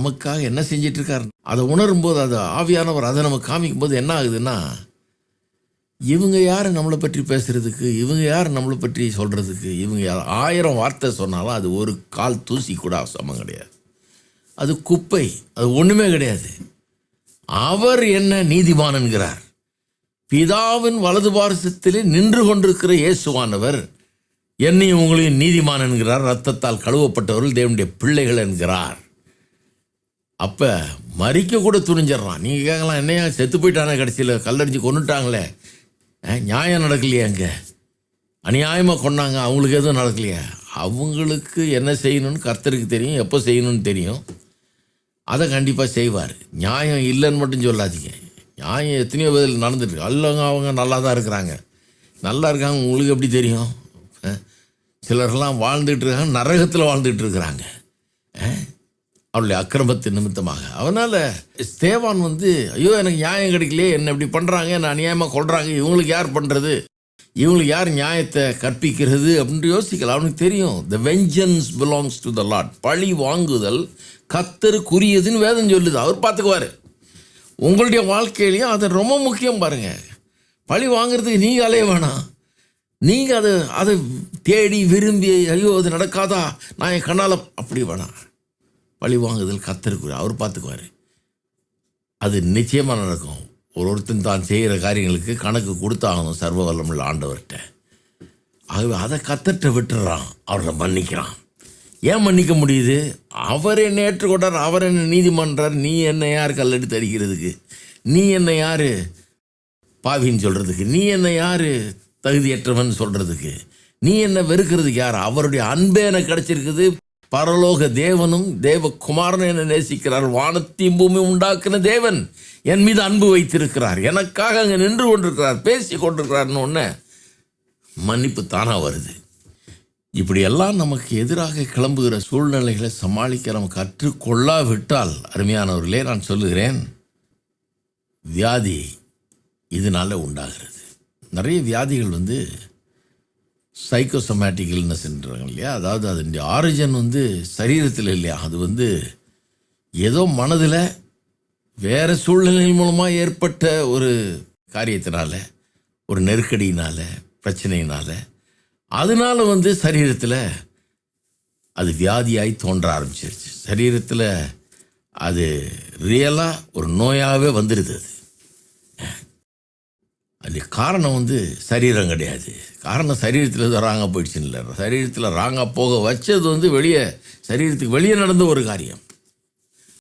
நமக்காக என்ன செஞ்சிட்டு இருக்காரு அதை உணரும்போது, அது ஆவியானவர் அதை நமக்கு காமிக்கும்போது என்ன ஆகுதுன்னா, இவங்க யார் நம்மளை பற்றி பேசுறதுக்கு, இவங்க யார் நம்மளை பற்றி சொல்கிறதுக்கு, இவங்க 1000 வார்த்தை சொன்னாலும் அது ஒரு கால் தூசி கூட சமம் கிடையாது. அது குப்பை, அது ஒன்றுமே கிடையாது. அவர் என்ன நீதிமான் என்கிறார். பிதாவின் வலது பாரசத்திலே நின்று கொண்டிருக்கிற இயேசுவானவர் என்னையும் உங்களையும் நீதிமான் என்கிறார். இரத்தத்தால் கழுவப்பட்டவர்கள் தேவனுடைய பிள்ளைகள் என்கிறார். அப்போ மறிக்க கூட துணிஞ்சிடறான். நீங்கள் கேட்கலாம், என்னையா செத்து போயிட்டானே, கடைசியில் கல்லடிச்சு கொண்டுட்டாங்களே, நியாயம் நடக்கலையா, அங்கே அநியாயமாக கொண்டாங்க, அவங்களுக்கு எதுவும் நடக்கலையா? அவங்களுக்கு என்ன செய்யணும்னு கர்த்தருக்கு தெரியும், எப்போ செய்யணும்னு தெரியும். அதை கண்டிப்பாக செய்வார். நியாயம் இல்லைன்னு மட்டும் சொல்லாதீங்க. நியாயம் எத்தனையோ விதத்தில் நடந்துட்டு அல்லவங்க, அவங்க நல்லா தான் இருக்கிறாங்க, நல்லா இருக்காங்க. உங்களுக்கு எப்படி தெரியும்? சிலர்லாம் வாழ்ந்துட்டு இருக்காங்க, நரகத்தில் வாழ்ந்துட்டு இருக்கிறாங்க அவளுடைய அக்கிரமத்தின் நிமித்தமாக. அதனால் ஸ்தேவான் ஐயோ எனக்கு நியாயம் கிடைக்கலையே, என்ன இப்படி பண்ணுறாங்க, என்ன அநியாயமாக கொள்கிறாங்க, இவங்களுக்கு யார் பண்ணுறது, இவங்களுக்கு யார் நியாயத்தை கற்பிக்கிறது அப்படின்ட்டு யோசிக்கலாம். அவனுக்கு தெரியும், the vengeance belongs to the lord. பழி வாங்குதல் கர்த்தருக்குரியதுன்னு வேதம் சொல்லுது. அவர் பார்த்துக்குவார். உங்களுடைய வாழ்க்கையிலையும் அது ரொம்ப முக்கியம். பாருங்கள், பழி வாங்குறதுக்கு நீங்கள் அலைய வேணாம். நீங்கள் அதை தேடி விரும்பி ஐயோ அது நடக்காதா, நான் என் கண்ணால் அப்படி வேணாம். பழி வாங்குதல் கர்த்தருக்குரிய, அவர் பார்த்துக்குவார். அது நிச்சயமாக நடக்கும். ஒருத்தன் தான் செய்கிற காரியங்களுக்கு கணக்கு கொடுத்தாகணும் சர்வ வல்லமுள்ள ஆண்டவர்கிட்ட. ஆகவே அதை கர்த்தர்கிட்ட விட்டுறான், அவரை மன்னிக்கிறான். ஏன் மன்னிக்க முடியுது? அவர் என்னை ஏற்றுக்கொண்டார், அவர் என்ன நீதிமன்றார். நீ என்ன யார் கல்லெடுத்து அடிக்கிறதுக்கு? நீ என்ன யார் பாவின்னு சொல்கிறதுக்கு? நீ என்ன யார் தகுதியற்றவன் சொல்கிறதுக்கு? நீ என்ன வெறுக்கிறதுக்கு யார்? அவருடைய அன்பே எனக்கு கிடச்சிருக்குது. பரலோக தேவனும் தேவகுமாரனும் என்னை நேசிக்கிறார். வானத்தையும் பூமி உண்டாக்குன தேவன் என் மீது அன்பு வைத்திருக்கிறார். எனக்காக அங்கே நின்று கொண்டிருக்கிறார், பேசி கொண்டிருக்கிறார்னு ஒன்று மன்னிப்பு தானாக வருது. இப்படியெல்லாம் நமக்கு எதிராக கிளம்புகிற சூழ்நிலைகளை சமாளிக்க நம்ம கற்றுக்கொள்ளாவிட்டால், அருமையானவர்களே, நான் சொல்லுகிறேன், வியாதி இதனால் உண்டாகிறது. நிறைய வியாதிகள் சைக்கோசோமேட்டிக் இல்னஸ்ன்றாங்க இல்லையா? அதாவது அதனுடைய ஆரிஜன் சரீரத்தில் இல்லையா, அது ஏதோ மனதில் வேறு சூழ்நிலை மூலமாக ஏற்பட்ட ஒரு காரியத்தினால, ஒரு நெருக்கடியினால், பிரச்சனையினால், அதனால் சரீரத்தில் அது வியாதியாகி தோன்ற ஆரம்பிச்சிருச்சு. சரீரத்தில் அது ரியலாக ஒரு நோயாகவே வந்துடுது. அது காரணம் சரீரம் கிடையாது. காரணம் சரீரத்தில் ராங்காக போயிடுச்சுன்னு இல்லை, சரீரத்தில் ராங்காக போக வச்சது வெளியே, சரீரத்துக்கு வெளியே நடந்த ஒரு காரியம்.